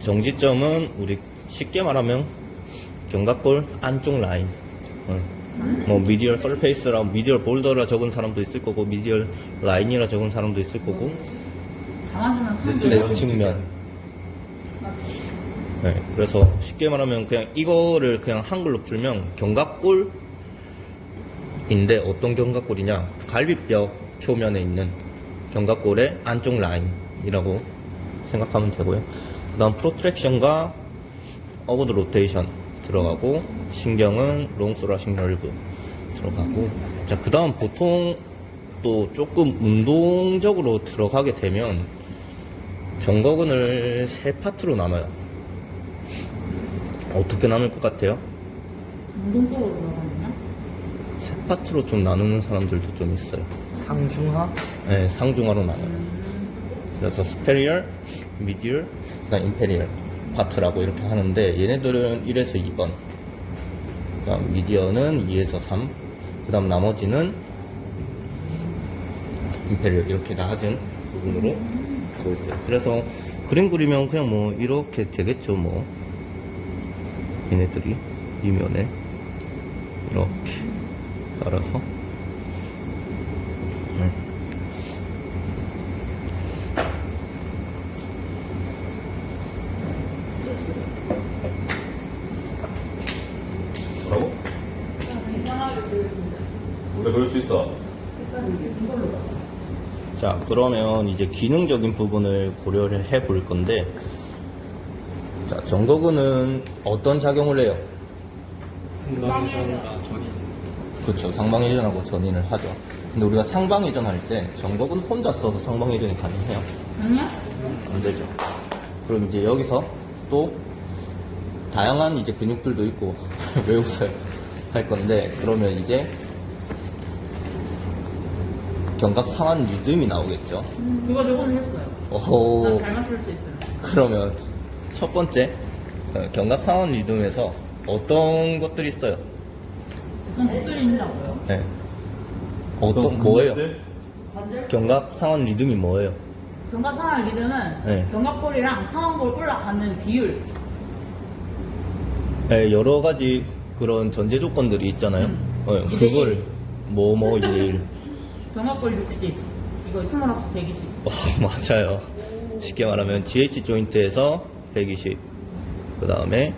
정지점은 우리 쉽게 말하면 견갑골 안쪽 라인. 뭐 미디얼 서페이스라 미디얼 볼더라 적은 사람도 있을 거고 미디얼 라인이라 적은 사람도 있을 거고 잡아주면 내 사람 내 측면. 네, 그래서 쉽게 말하면 그냥 이거를 그냥 한글로 풀면 견갑골인데 어떤 견갑골이냐? 갈비뼈 표면에 있는 견갑골의 안쪽 라인이라고 생각하면 되고요. 그다음 프로트랙션과 어워드 로테이션 들어가고 신경은 롱소라식 널브 들어가고 자 그다음 보통 또 조금 운동적으로 들어가게 되면 정거근을 세 파트로 나눠요. 어떻게 나눌 것 같아요? 운동적으로 들어가느냐? 세 파트로 좀 나누는 사람들도 좀 있어요. 상중하? 네, 상중하로 나눠요. 그래서 스페리얼, 미디얼, 그다음 임페리얼 파트라고 이렇게 하는데 얘네들은 1에서 2번, 그다음 미디어는 2에서 3, 그다음 나머지는 임페리얼 이렇게 낮은 부분으로 하고 있어요. 그래서 그림 그리면 그냥 뭐 이렇게 되겠죠, 뭐 얘네들이 이면에 이렇게 따라서. 네. 뭐라고? 왜 그럴 수 있어? 자, 그러면 이제 기능적인 부분을 고려를 해 볼 건데, 자, 정거근은 어떤 작용을 해요? 상방전과 전이. 그렇죠. 상방회전하고 전인을 하죠. 근데 우리가 상방회전 할 때 정거근 혼자 써서 상방회전이 가능해요? 아니야? 안 되죠. 그럼 이제 여기서 또 다양한 이제 근육들도 있고 왜 웃어요? 할 건데 그러면 이제 견갑 상완 리듬이 나오겠죠. 이거 저번에 했어요. 오호. 난 잘 맞출 수 있어요. 그러면 첫 번째 견갑 상완 리듬에서 어떤 것들이 있어요? 어떤 것들이 있냐고요? 네. 어떤 뭐예요? 근육들? 견갑 상완 리듬이 뭐예요? 견갑 상완 리듬은 네. 견갑골이랑 상완골 올라가는 비율. 네, 여러 가지 그런 전제 조건들이 있잖아요. 이제 그거를 뭐뭐 이제 1. 견갑골 60, 이거 휴머러스 120. 맞아요. 쉽게 말하면 GH 조인트에서 120, 그 다음에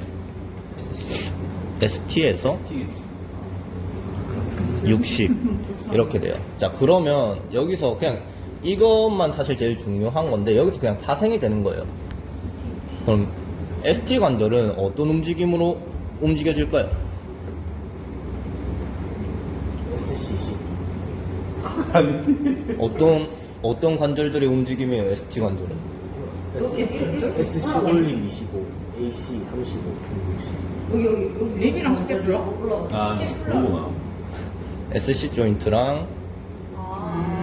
ST에서 60 이렇게 돼요. 자, 그러면 여기서 그냥 이것만 사실 제일 중요한 건데 여기서 그냥 파생이 되는 거예요. 그럼 ST 관절은 어떤 움직임으로 움직여질까요? SCC. 어떤 관절들의 움직임이에요, ST 관절은? SC 올림 25, AC 35, 중 60. 립이랑 스텝블러? 아, 그거구나. SC 조인트랑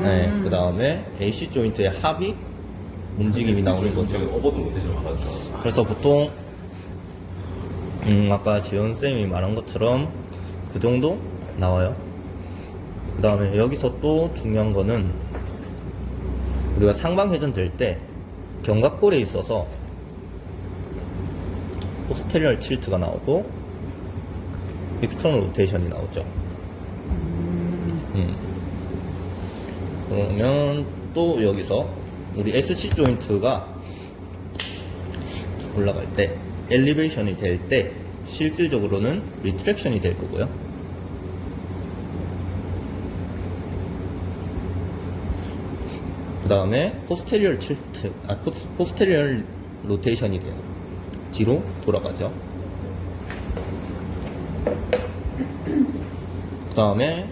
네, 그 다음에 AC 조인트의 합이 움직임이 나오는 거죠. 어버드 못해서 말하죠. 그래서 보통 아까 재현쌤이 말한 것처럼 그 정도 나와요. 그 다음에 여기서 또 중요한 거는 우리가 상방회전 될 때 견갑골에 있어서 포스테리얼 틸트가 나오고 익스터널 로테이션이 나오죠. 그러면 또 여기서 우리 SC 조인트가 올라갈 때 엘리베이션이 될 때 실질적으로는 리트랙션이 될 거고요. 그 다음에 포스테리얼 틸트, 포스테리얼 로테이션이 돼요. 뒤로 돌아가죠. 그 다음에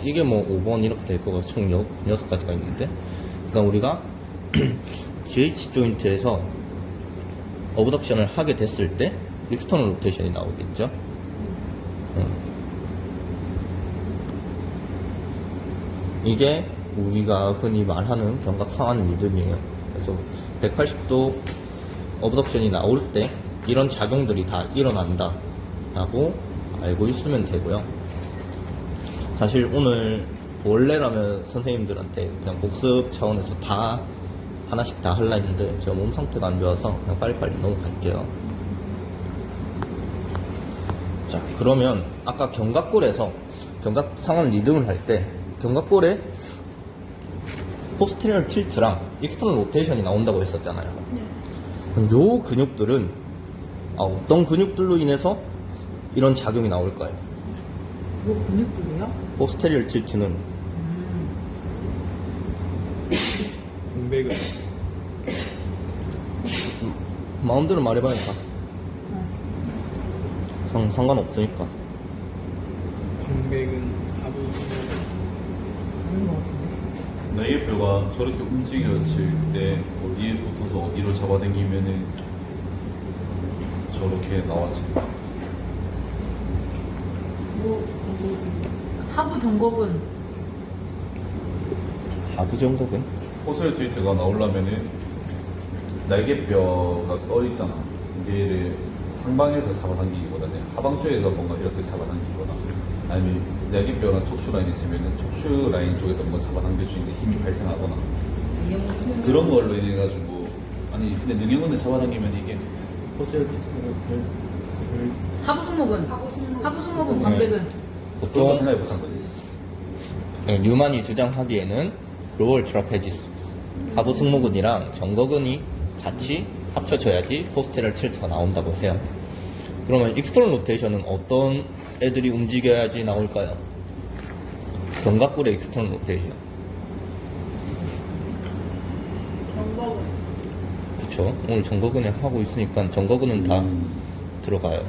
이게 뭐 5번 이렇게 될 거고 총 6가지가 있는데, 그러니까 우리가 GH 조인트에서 어브덕션을 하게 됐을 때 익스터널 로테이션이 나오겠죠. 이게 우리가 흔히 말하는 견갑 상완 리듬이에요. 그래서 180도 어브덕션이 나올 때 이런 작용들이 다 일어난다 라고 알고 있으면 되고요. 사실 오늘 원래라면 선생님들한테 그냥 복습 차원에서 다 하나씩 다 할라 했는데 제가 몸 상태가 안 좋아서 그냥 빨리빨리 넘어갈게요. 자, 그러면 아까 견갑골에서 견갑상완 리듬을 할 때 견갑골에 포스테리얼 틸트랑 익스터널 로테이션이 나온다고 했었잖아요. 그럼 요 근육들은 어떤 근육들로 인해서 이런 작용이 나올까요? 뭐 근육들이요? 포스테리얼 틸트는 공백은 마음대로 말해봐야겠다. 상관없으니까. 공백은 하부 아닌 것 같은데. 날개뼈가 저렇게 움직여질 때 어디에 붙어서 어디로 잡아당기면은 저렇게 나와지. 하부 정곡은 하부 정곡은? 포스터 트위트가 나오려면은 날개뼈가 떠 있잖아. 얘를 상방에서 잡아당기기보다는 하방 쪽에서 뭔가 이렇게 잡아당기거나 아니면 날개뼈랑 척추 라인 있으면은 척추 라인 쪽에서 뭔가 잡아당겨주는데 힘이 발생하거나 그런 걸로 인해 가지고 아니 근데 능형근을 잡아당기면 이게 포스터 트위트를 하부 승모근. 하부 승모근 광배근. 좀 보통 생각해 보신 거지. 뉴만이 주장하기에는 로얼 트라페지스 하부 승모근이랑 정거근이 같이 합쳐져야지 포스테리얼 틸트가 나온다고 해요. 그러면 익스터널 로테이션은 어떤 애들이 움직여야지 나올까요? 견갑골의 익스터널 로테이션. 정곡은. 그쵸? 오늘 정거근에 하고 있으니까 정거근은 다 들어가요.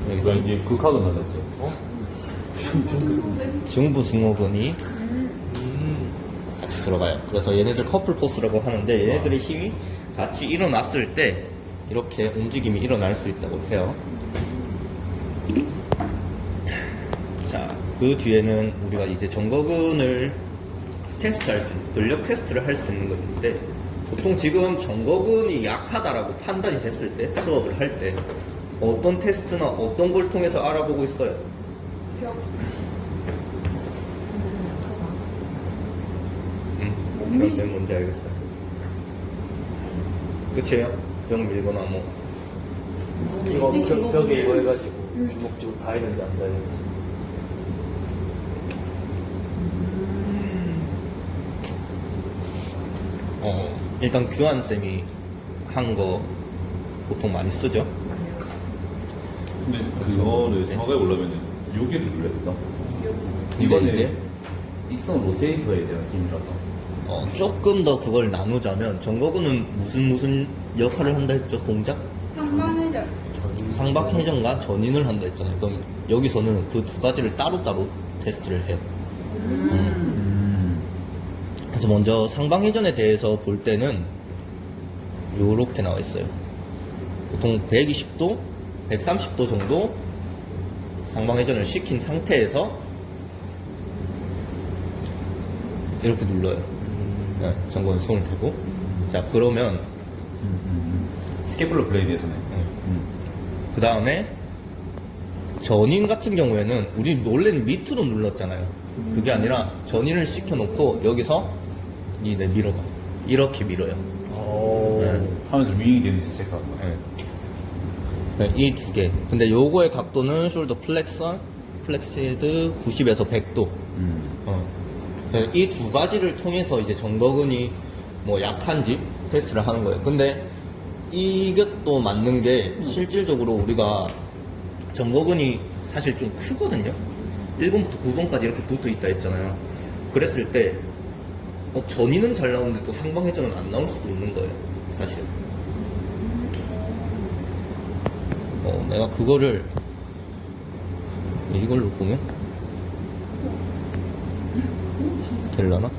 여기서 여기서 이제 극학은 나졌죠. 중부 승모근이 같이 들어가요. 그래서 얘네들 커플 포스라고 하는데 얘네들의 힘이 같이 일어났을 때 이렇게 움직임이 일어날 수 있다고 해요. 자, 그 뒤에는 우리가 이제 정거근을 테스트할 수 있는, 근력 테스트를 할 수 있는 건데 보통 지금 정거근이 약하다라고 판단이 됐을 때 수업을 할 때 어떤 테스트나 어떤 걸 통해서 알아보고 있어요? 벽. 저는 뭔지 알겠어요. 끝이에요? 병 밀거나 뭐. 이거 이거 벽에 이거 해가지고 주먹 쥐고 닿이는지 안 닿이는지. 일단 규환쌤이 한 거 보통 많이 쓰죠? 근데 그거를 정확하게 보려면은 여기를 눌러야 된다. 근데 이거는 이제 익선 로테이터에 대한 힘이라서. 조금 더 그걸 나누자면 정거근은 무슨 역할을 한다 했죠? 동작? 상반회전. 상박회전과 전인을 한다 했잖아요. 그럼 여기서는 그 두 가지를 따로따로 테스트를 해요. 그래서 먼저 상방회전에 대해서 볼 때는 요렇게 나와 있어요. 보통 120도, 130도 정도 상방회전을 시킨 상태에서 이렇게 눌러요. 네, 정거는 손을 대고. 자, 그러면 스케플러 블레이드에서는. 그 다음에 전인 같은 경우에는 우리 원래는 밑으로 눌렀잖아요. 그게 아니라 전인을 시켜놓고 여기서 니네 밀어봐. 이렇게 밀어요. 네. 하면서 윙이 되는지 체크하는 거야. 네, 이 두 개. 근데 요거의 각도는 숄더 플렉션, 플렉시드 90에서 100도. 이 두 가지를 통해서 이제 정거근이 뭐 약한지 테스트를 하는 거예요. 근데 이것도 맞는 게 실질적으로 우리가 정거근이 사실 좀 크거든요. 1번부터 9번까지 이렇게 붙어 있다 했잖아요. 그랬을 때 전이는 잘 나오는데 또 상방회전은 안 나올 수도 있는 거예요, 사실. 내가 그거를 이걸로 보면 될라나?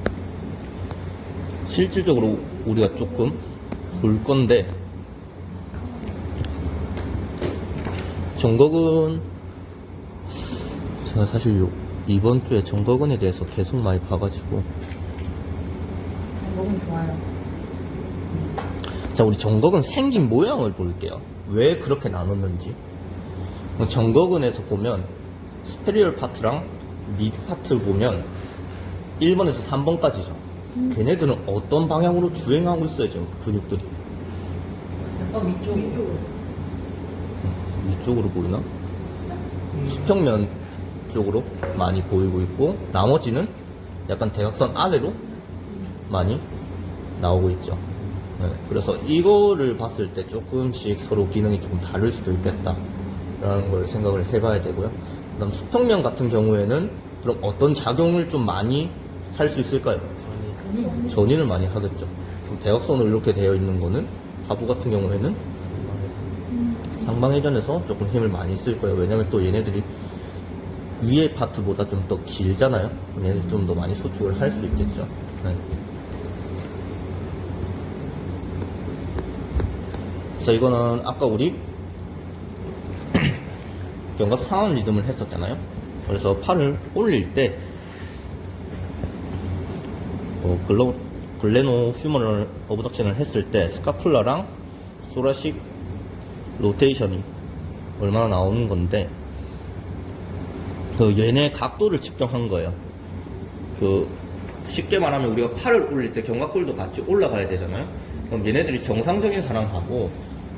실질적으로 우리가 조금 볼 건데 정거근 제가 사실 이번 주에 정거근에 대해서 계속 많이 봐가지고 정곡은 좋아요. 자, 우리 정거근 생긴 모양을 볼게요. 왜 그렇게 나눴는지. 정거근에서 보면 스페리얼 파트랑 미드 파트를 보면 1번에서 3번까지죠. 걔네들은 어떤 방향으로 주행하고 있어요, 지금 근육들이. 약간 위쪽으로. 위쪽으로 보이나? 수평면 쪽으로 많이 보이고 있고, 나머지는 약간 대각선 아래로 많이 나오고 있죠. 네, 그래서 이거를 봤을 때 조금씩 서로 기능이 조금 다를 수도 있겠다 라는 걸 생각을 해봐야 되고요. 그 다음 수평면 같은 경우에는 그럼 어떤 작용을 좀 많이 할 수 있을까요? 전이를 많이 하겠죠. 그럼 대각선으로 이렇게 되어 있는 거는 하부 같은 경우에는 상방회전에서 조금 힘을 많이 쓸 거예요. 왜냐면 또 얘네들이 위의 파트보다 좀 더 길잖아요. 얘네들 좀 더 많이 수축을 할 수 있겠죠. 네. 그래서 이거는 아까 우리 견갑 상완 리듬을 했었잖아요. 그래서 팔을 올릴 때 글레노 휴머럴 어브덕션을 했을 때 스카풀라랑 소라식 로테이션이 얼마나 나오는 건데, 그 얘네 각도를 측정한 거예요. 그 쉽게 말하면 우리가 팔을 올릴 때 견갑골도 같이 올라가야 되잖아요. 그럼 얘네들이 정상적인 사람하고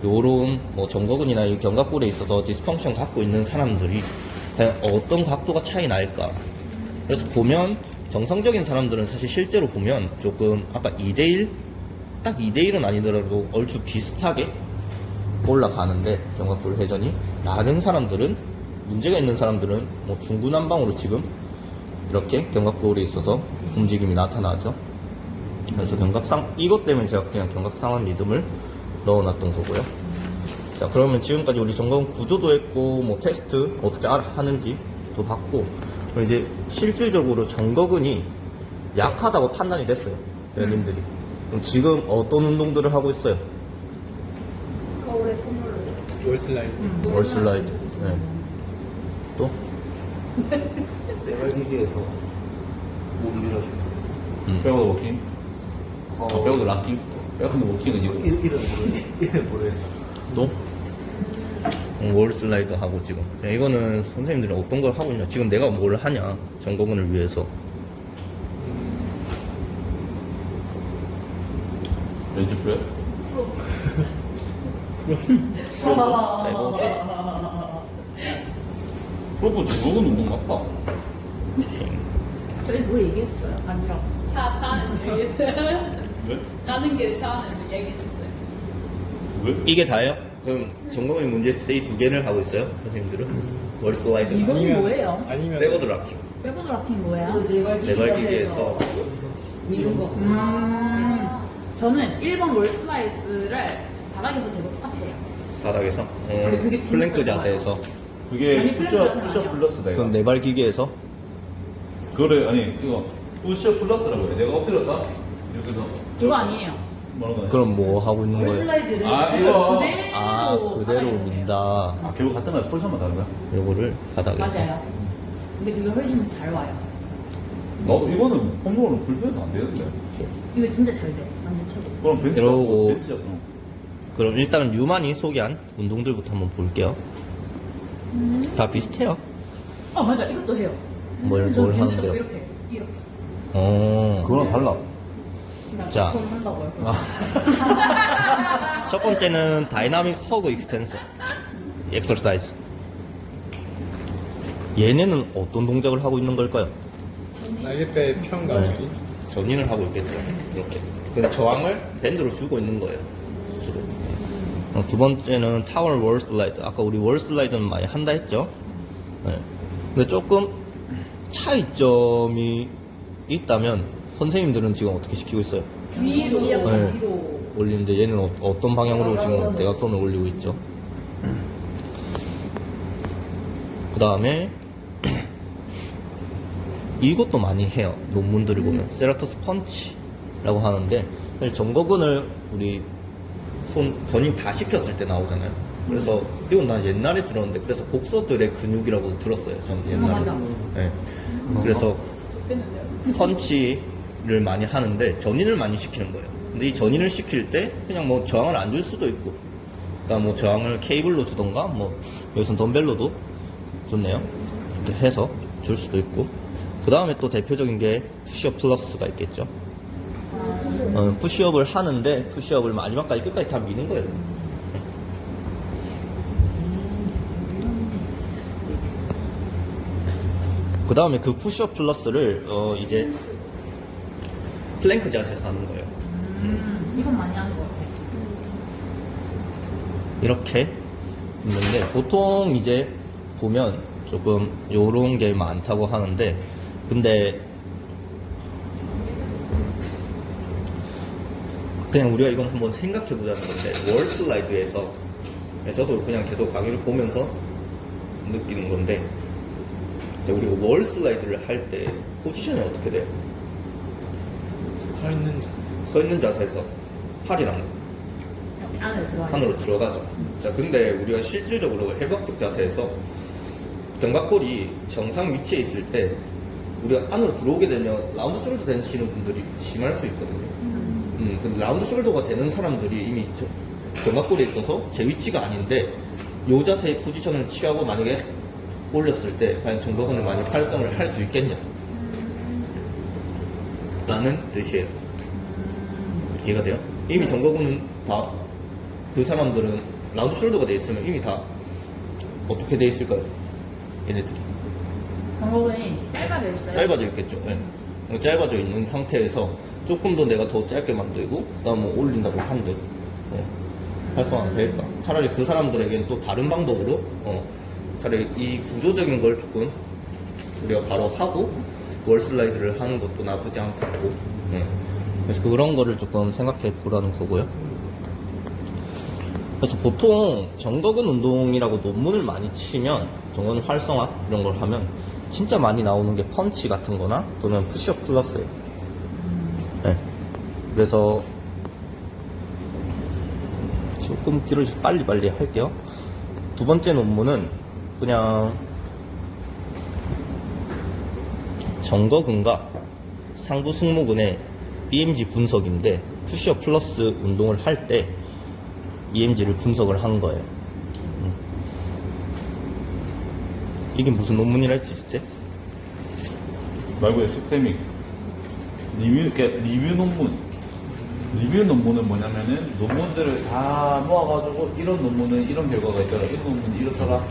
요런 뭐 정거근이나 이 견갑골에 있어서 디스펑션 갖고 있는 사람들이 과연 어떤 각도가 차이 날까? 그래서 보면 정상적인 사람들은 사실 실제로 보면 조금 아까 2대1 딱 2대1은 아니더라도 얼추 비슷하게 올라가는데 견갑골 회전이, 다른 사람들은 문제가 있는 사람들은 뭐 중구난방으로 지금 이렇게 견갑골에 있어서 움직임이 나타나죠. 그래서 이것 때문에 제가 그냥 견갑상완 리듬을 넣어놨던 거고요. 자, 그러면 지금까지 우리 정거근 구조도 했고, 뭐 테스트 어떻게 하는지도 봤고, 그럼 이제 실질적으로 정거근이 약하다고 판단이 됐어요, 회원님들이. 그럼 지금 어떤 운동들을 하고 있어요? 거울에 폼롤러. 월슬라이드. 월슬라이드. 네. 또? 내발기기에서 몸 밀어주고. 백워드 워킹, 백워드 락킹, 백워드 워킹은 이거. 이름 모르겠다. 또? 월슬라이드 하고 지금. 야, 이거는 선생님들이 어떤 걸 하고 있냐. 지금 내가 뭘 하냐. 정거근을 위해서. 벤치 프레스. 자, 이거 프로포 중국은 운동 같다. 저희 뭐 얘기했어요? 아니라. 차 안에서 얘기했어요. 왜? 가는 길에 차 안에서 얘기했었어요. 왜? 이게 다예요? 그럼 정거근이 문제 있을 때 이 두 개를 하고 있어요? 선생님들은? 월슬라이드. 이건 뭐예요? 아니면 백워드 락킹. 백워드 락킹 뭐예요? 네발기기에서 미는 거. 저는 1번 월슬라이스를 바닥에서 대고 똑같이 해요. 바닥에서. 근데 그게 진짜 플랭크 좋아요. 자세에서. 그게 아니, 푸시업 플랫 플러스다 이거. 그럼 네발기기에서. 그거를 아니 이거 푸시업 플러스라고 해. 내가 엎드렸다 이렇게 해서 그거 아니에요. 뭐라고 하지? 그럼 뭐 하고 있는 거예요? 아 이거 그대로. 아, 그대로 바닥에서 해요. 민다. 아 결국 같은 거야. 포지션만 다른 거야? 요거를 바닥에서. 맞아요. 근데 그게 훨씬 잘 와요. 나도 이거는 홈롤은 불편해서 안 되는데. 이거 진짜 잘 돼. 완전 최고. 그럼 벤치 이러고. 벤치 잡고. 그럼 일단은 뉴만이 소개한 운동들부터 한번 볼게요. 다 비슷해요. 아 맞아. 이것도 해요. 뭘 저 하는데요? 이렇게. 이렇게. 그거랑 달라. 자. 그럼 한다고요. 첫 번째는 다이나믹 허그 익스텐서 엑서사이즈. 얘네는 어떤 동작을 하고 있는 걸까요? 날개뼈 평가주기. 전인을 하고 있겠죠. 이렇게. 근데 저항을 밴드로 주고 있는 거예요. 스스로. 두 번째는 타월 월슬라이드. 아까 우리 월슬라이드는 많이 한다 했죠. 네. 근데 조금 차이점이 있다면 선생님들은 지금 어떻게 시키고 있어요? 위로. 네. 올리는데 얘는 어떤 방향으로 지금 대각선을 올리고 있죠. 그 다음에 이것도 많이 해요. 논문들을 보면 세라토스 펀치라고 하는데 사실 정거근을 우리 전임 다 시켰을 때 나오잖아요. 그래서 이건 난 옛날에 들었는데 그래서 복서들의 근육이라고 들었어요. 전 옛날에. 맞아. 네. 그래서 좋겠는데요? 펀치를 많이 하는데 전인을 많이 시키는 거예요. 근데 이 전이를 시킬 때 그냥 뭐 저항을 안 줄 수도 있고, 그러니까 뭐 저항을 케이블로 주던가, 뭐 여기선 덤벨로도 좋네요. 이렇게 해서 줄 수도 있고. 그 다음에 또 대표적인 게 푸시업 플러스가 있겠죠. 푸시업을 하는데 푸시업을 마지막까지 끝까지 다 미는 거예요. 그 다음에 그 푸시업 플러스를 이제 플랭크 자세에서 하는 거예요. 이건 많이 하는 것 같아. 이렇게 있는데 보통 이제 보면 조금 요런 게 많다고 하는데, 근데 그냥 우리가 이건 한번 생각해 보자는 건데, 월 슬라이드에서 저도 그냥 계속 강의를 보면서 느끼는 건데, 이제 우리가 월 슬라이드를 할 때 포지션이 어떻게 돼요? 서 있는 자세. 서 있는 자세에서 팔이랑 여기 안에 들어와. 안으로 들어가죠. 자, 근데 우리가 실질적으로 해박적 자세에서 견갑골이 정상 위치에 있을 때 우리가 안으로 들어오게 되면 라운드 숄더 되시는 분들이 심할 수 있거든요. 근데 라운드 숄더가 되는 사람들이 이미 견갑골에 있어서 제 위치가 아닌데 요 자세의 포지션을 취하고 만약에 올렸을 때 과연 정거근을 많이 활성을 할 수 있겠냐 라는 뜻이에요. 이해가 돼요? 이미 정거근은 다 그 사람들은 라운드 숄더가 돼 있으면 이미 다 어떻게 돼 있을까요? 얘네들이 정거근이 짧아져 있어요. 짧아져 있겠죠. 예. 짧아져 있는 상태에서 조금 더 내가 더 짧게 만들고 그다음 뭐 올린다고 한들 활성화가 될까? 차라리 그 사람들에게는 또 다른 방법으로 차라리 이 구조적인 걸 조금 우리가 바로 하고 월 슬라이드를 하는 것도 나쁘지 않고, 그래서 그런 거를 조금 생각해 보라는 거고요. 그래서 보통 정거근 운동이라고 논문을 많이 치면 정거근 활성화 이런 걸 하면 진짜 많이 나오는 게 펀치 같은 거나 또는 푸시업 플러스예요. 네. 그래서 조금 길어져서 빨리빨리 할게요. 두 번째 논문은 그냥 정거근과 상부 승모근의 EMG 분석인데, 푸시업 플러스 운동을 할 때 EMG를 분석을 한 거예요. 이게 무슨 논문이라 했지, 그때? 말고의 시스테믹 리뷰 논문. 리뷰 논문은 뭐냐면은 논문들을 다 모아가지고 이런 논문은 이런 결과가 있더라, 이런 논문은 이렇더라.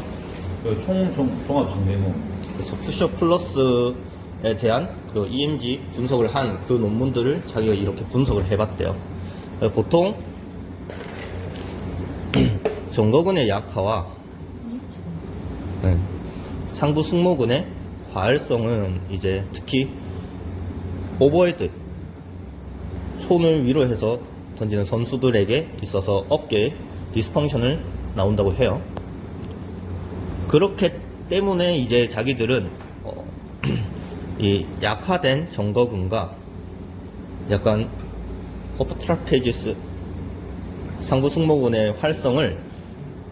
종합 정리 논문. 그래서 푸시업 플러스에 대한 그 EMG 분석을 한 그 논문들을 자기가 이렇게 분석을 해봤대요. 보통 정거근의 약화와 상부 승모근의 과열성은 이제 특히 오버헤드, 손을 위로 해서 던지는 선수들에게 있어서 어깨 디스펑션을 나온다고 해요. 그렇기 때문에 이제 자기들은 이 약화된 정거근과 약간 어퍼트라페지스 상부 승모근의 활성을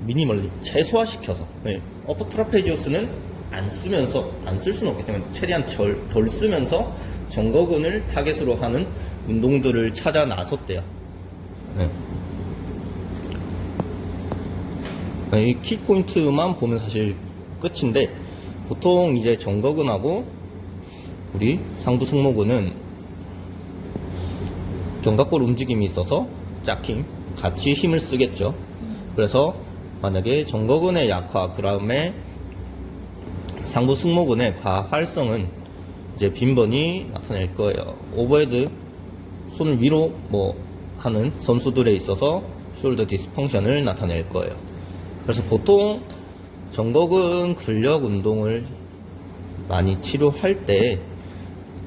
미니멀리 최소화시켜서, 어퍼트라페지우스는 안 쓸 수는 없기 때문에 최대한 덜 쓰면서 정거근을 타겟으로 하는 운동들을 찾아 나섰대요. 이 키포인트만 보면 사실 끝인데, 보통 이제 정거근하고 우리 상부 승모근은 견갑골 움직임이 있어서 짝힘 같이 힘을 쓰겠죠. 그래서 만약에 정거근의 약화, 그 다음에 상부 승모근의 과활성은 이제 빈번히 나타낼 거예요. 오버헤드, 손을 위로 뭐 하는 선수들에 있어서 숄더 디스펑션을 나타낼 거예요. 그래서 보통 정거근 근력 운동을 많이 치료할 때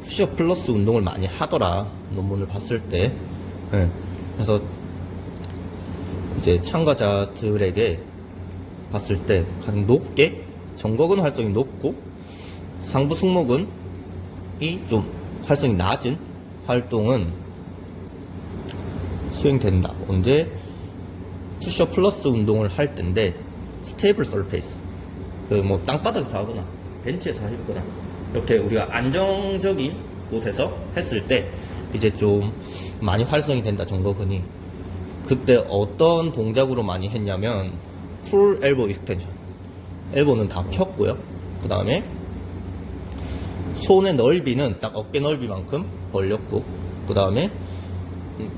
푸시업 플러스 운동을 많이 하더라, 논문을 봤을 때. 그래서 이제 참가자들에게 봤을 때 가장 높게 정거근 활성이 높고 상부 승모근이 좀 활성이 낮은 활동은 수행된다. 언제? 푸시업 플러스 운동을 할 때인데, 스테이블 서페이스, 뭐 땅바닥에서 하거나 벤치에서 하거나 이렇게 우리가 안정적인 곳에서 했을 때 이제 좀 많이 활성이 된다, 정거근이. 그때 어떤 동작으로 많이 했냐면 풀 엘보 익스텐션. 엘보는 다 폈고요. 그 다음에 손의 넓이는 딱 어깨 넓이만큼 벌렸고, 그 다음에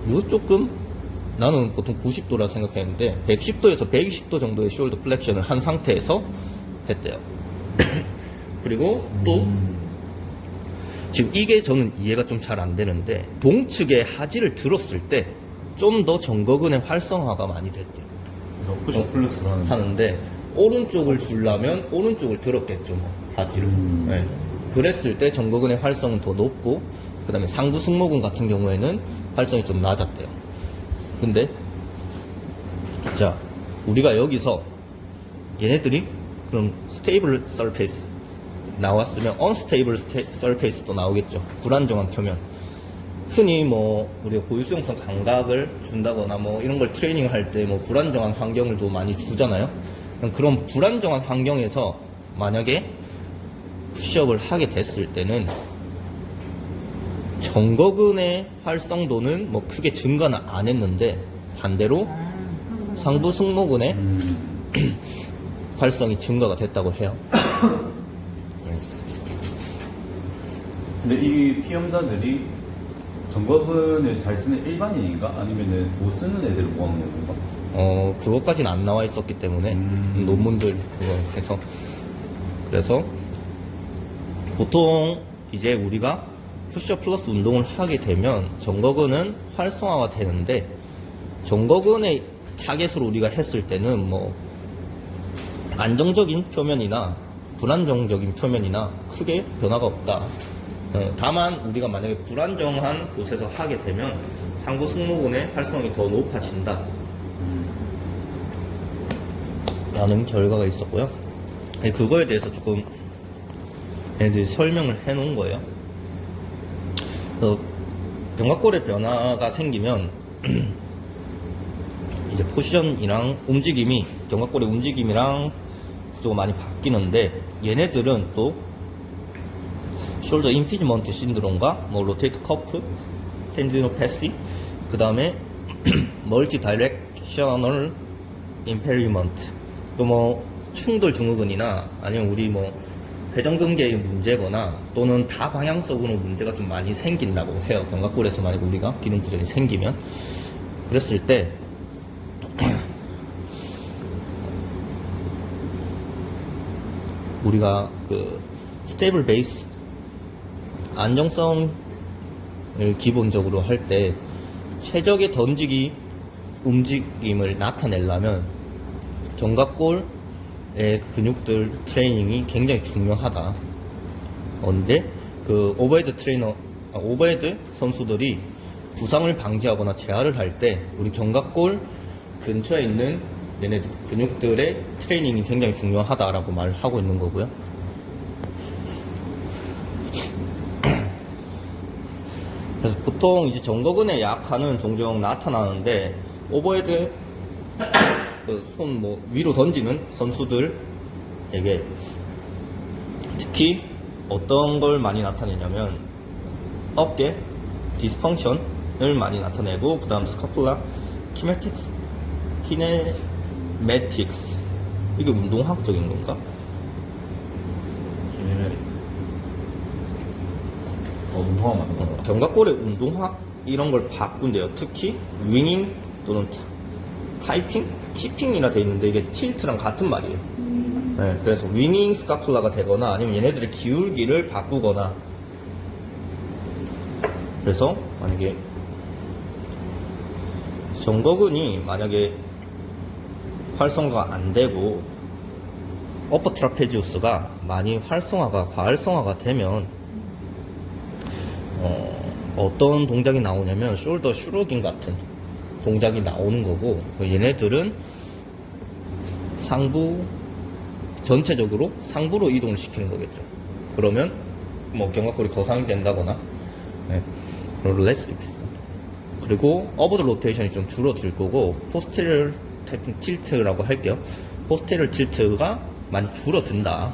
요 조금, 나는 보통 90도라 생각했는데 110도에서 120도 정도의 숄더 플렉션을 한 상태에서 했대요. 그리고 또 지금 이게 저는 이해가 좀 잘 안 되는데, 동측의 하지를 들었을 때 좀 더 정거근의 활성화가 많이 됐대요. 푸시업 플러스를 하는 하는데 오른쪽을 주려면 오른쪽을 들었겠죠, 뭐, 하지를. 네. 그랬을 때 정거근의 활성은 더 높고, 그 다음에 상부 승모근 같은 경우에는 활성이 좀 낮았대요. 근데 자, 우리가 여기서 얘네들이 그럼 스테이블 서페이스 나왔으면 언스테이블 서페이스도 나오겠죠. 불안정한 표면. 흔히 뭐 우리가 고유수용성 감각을 준다거나 뭐 이런 걸 트레이닝 할 때 뭐 불안정한 환경을 또 많이 주잖아요. 그런 불안정한 환경에서 만약에 푸시업을 하게 됐을 때는 정거근의 활성도는 뭐 크게 증가는 안 했는데, 반대로 상부 승모근의 활성이 증가가 됐다고 해요. 근데 이 피험자들이 정거근을 잘 쓰는 일반인인가? 아니면은 못 쓰는 애들을 모아놓은 건가? 그것까지는 안 나와 있었기 때문에 논문들 그거 해서, 그래서 보통 이제 우리가 푸시업 플러스 운동을 하게 되면 정거근은 활성화가 되는데, 정거근의 타겟으로 우리가 했을 때는 뭐 안정적인 표면이나 불안정적인 표면이나 크게 변화가 없다. 다만 우리가 만약에 불안정한 곳에서 하게 되면 상부 승모근의 활성이 더 높아진다 라는 결과가 있었고요. 그거에 대해서 조금 얘네들이 설명을 해 놓은 거예요. 견갑골의 변화가 생기면 이제 포지션이랑 움직임이, 견갑골의 움직임이랑 구조가 많이 바뀌는데, 얘네들은 또 숄더 임피지먼트 신드롬과 뭐 로테이트 커프, 텐디노패시, 그 다음에 멀티 다이렉셔널 임페리먼트, 또 뭐 충돌 증후군이나 아니면 우리 뭐 회전근개의 문제거나 또는 다방향성으로 문제가 좀 많이 생긴다고 해요. 견갑골에서 만약 우리가 기능 부전이 생기면, 그랬을 때 우리가 그 스테이블 베이스 안정성을 기본적으로 할 때 최적의 던지기 움직임을 나타내려면 견갑골의 근육들 트레이닝이 굉장히 중요하다. 근데 그 오버헤드 선수들이 부상을 방지하거나 재활을 할 때 우리 견갑골 근처에 있는 얘네들 근육들의 트레이닝이 굉장히 중요하다라고 말을 하고 있는 거고요. 그래서 보통 이제 정거근의 약화는 종종 나타나는데, 오버헤드 손 뭐 위로 던지는 선수들에게 특히 어떤 걸 많이 나타내냐면 어깨 디스펑션을 많이 나타내고, 그 다음 스카플라 키네매틱스, 이게 운동학적인 건가? 운동화 맞는 거. 견갑골의 운동학 이런 걸 바꾼대요. 특히 윙잉 또는 티핑이라 돼 있는데 이게 틸트랑 같은 말이에요. 네, 그래서 윙잉 스카플라가 되거나 아니면 얘네들의 기울기를 바꾸거나, 그래서 만약에 정거근이 만약에 활성화가 안 되고 어퍼 트라페지우스가 많이 과활성화가 되면 어떤 동작이 나오냐면 숄더 슈로깅 같은 동작이 나오는 거고, 얘네들은 전체적으로 상부로 이동을 시키는 거겠죠. 그러면 뭐 견갑골이 거상이 된다거나, 레스 비슷하다. 그리고 어버드 로테이션이 좀 줄어들 거고, 포스테리얼 타이핑 틸트라고 할게요. 포스테리얼 틸트가 많이 줄어든다.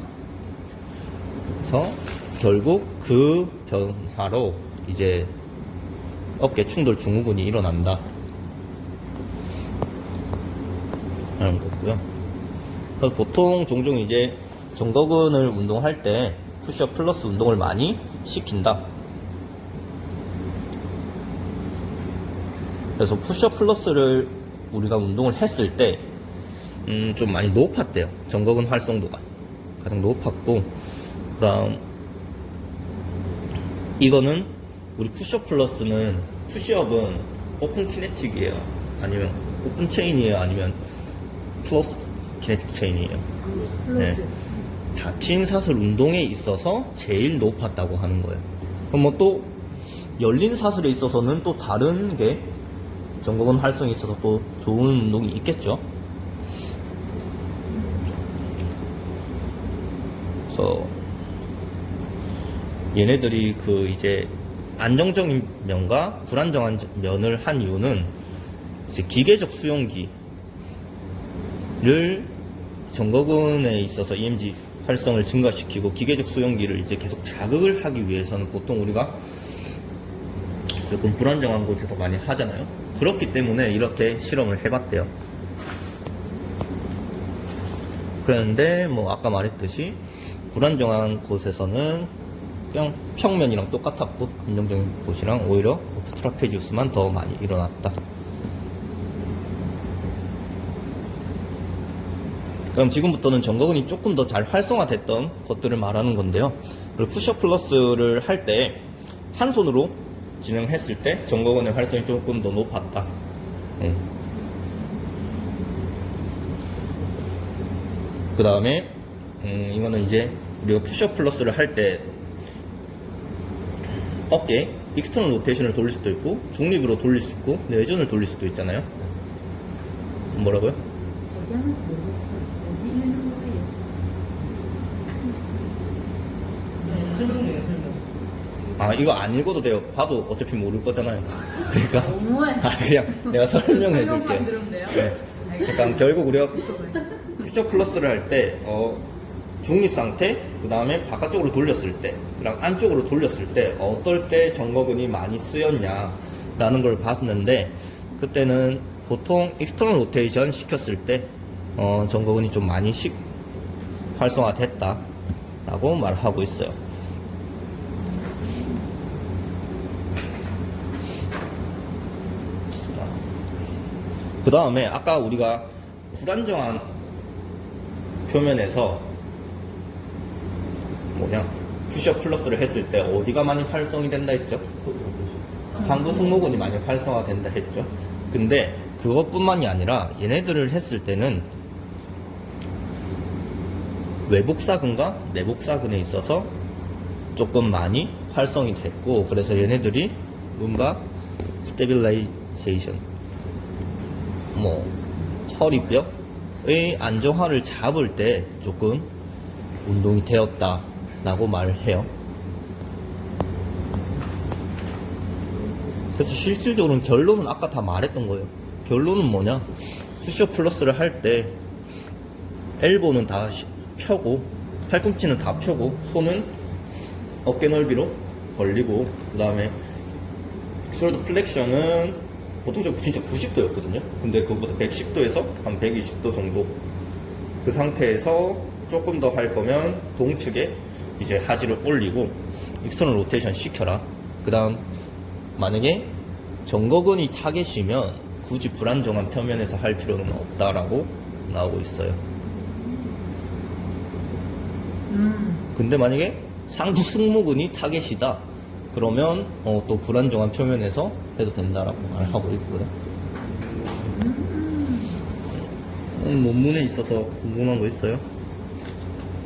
그래서 결국 그 변화로 이제 어깨 충돌 증후군이 일어난다 하는 거고요. 그래서 보통 종종 이제 정거근을 운동할 때 푸시업 플러스 운동을 많이 시킨다. 그래서 푸시업 플러스를 우리가 운동을 했을 때 좀 많이 높았대요. 정거근 활성도가 가장 높았고, 그 다음 이거는 우리 푸시업 플러스는 푸시업은 오픈 키네틱이에요, 아니면 오픈 체인이에요, 아니면 클로즈 키네틱 체인이에요. 네. 닫힌 사슬 운동에 있어서 제일 높았다고 하는 거예요. 그럼 뭐 또 열린 사슬에 있어서는 또 다른 게 정거근 활성에 있어서 또 좋은 운동이 있겠죠. 그래서 얘네들이 그 이제 안정적인 면과 불안정한 면을 한 이유는 이제 기계적 수용기를 정거근에 있어서 EMG 활성을 증가시키고 기계적 수용기를 이제 계속 자극을 하기 위해서는 보통 우리가 조금 불안정한 곳에서 많이 하잖아요. 그렇기 때문에 이렇게 실험을 해봤대요. 그런데 뭐 아까 말했듯이 불안정한 곳에서는 그냥 평면이랑 똑같았고 안정적인 곳이랑 오히려 오프 트라페지우스만 더 많이 일어났다. 그럼 지금부터는 정거근이 조금 더 잘 활성화됐던 것들을 말하는 건데요. 그리고 푸시업 플러스를 할 때 한 손으로 진행했을 때 정거근의 활성이 조금 더 높았다. 그 다음에 이거는 이제 우리가 푸시업 플러스를 할 때 어깨 익스터널 로테이션을 돌릴 수도 있고 중립으로 돌릴 수 있고 내전을 돌릴 수도 있잖아요. 뭐라고요? 어디 하는지 모르겠어요. 어디 읽는 거예요? 설명해요, 설명. 아, 이거 안 읽어도 돼요. 봐도 어차피 모를 거잖아요. 그러니까 너무해. 그냥 내가 설명해 설명만 줄게. 들으면 돼요? 네. 그러니까 결국 우리가 푸시업 플러스를 할 때 중립 상태, 그 다음에 바깥쪽으로 돌렸을 때, 그다음 안쪽으로 돌렸을 때 어떨 때 정거근이 많이 쓰였냐라는 걸 봤는데, 그때는 보통 익스터널 로테이션 시켰을 때 정거근이 좀 많이 활성화됐다라고 말하고 있어요. 그 다음에 아까 우리가 불안정한 표면에서 푸시업 플러스를 했을 때 어디가 많이 활성이 된다 했죠? 상부 승모근이 많이 활성화된다 했죠. 근데 그것뿐만이 아니라 얘네들을 했을 때는 외복사근과 내복사근에 있어서 조금 많이 활성이 됐고, 그래서 얘네들이 뭔가 스테빌라이제이션, 허리뼈의 안정화를 잡을 때 조금 운동이 되었다라고 말을 해요. 그래서 실질적으로는 결론은 아까 다 말했던 거예요. 결론은 뭐냐? 푸시업 플러스를 할 때 엘보는 다 펴고, 팔꿈치는 다 펴고, 손은 어깨 넓이로 벌리고, 그 다음에 숄더 플렉션은 보통 진짜 90도였거든요. 근데 그거보다 110도에서 한 120도 정도, 그 상태에서 조금 더 할 거면 동측에 이제 하지를 올리고 익스터널 로테이션 시켜라. 그 다음 만약에 정거근이 타겟이면 굳이 불안정한 표면에서 할 필요는 없다라고 나오고 있어요. 근데 만약에 상부 승모근이 타겟이다 그러면 또 불안정한 표면에서 해도 된다라고 말하고 있고요. 논문에 있어서 궁금한 거 있어요?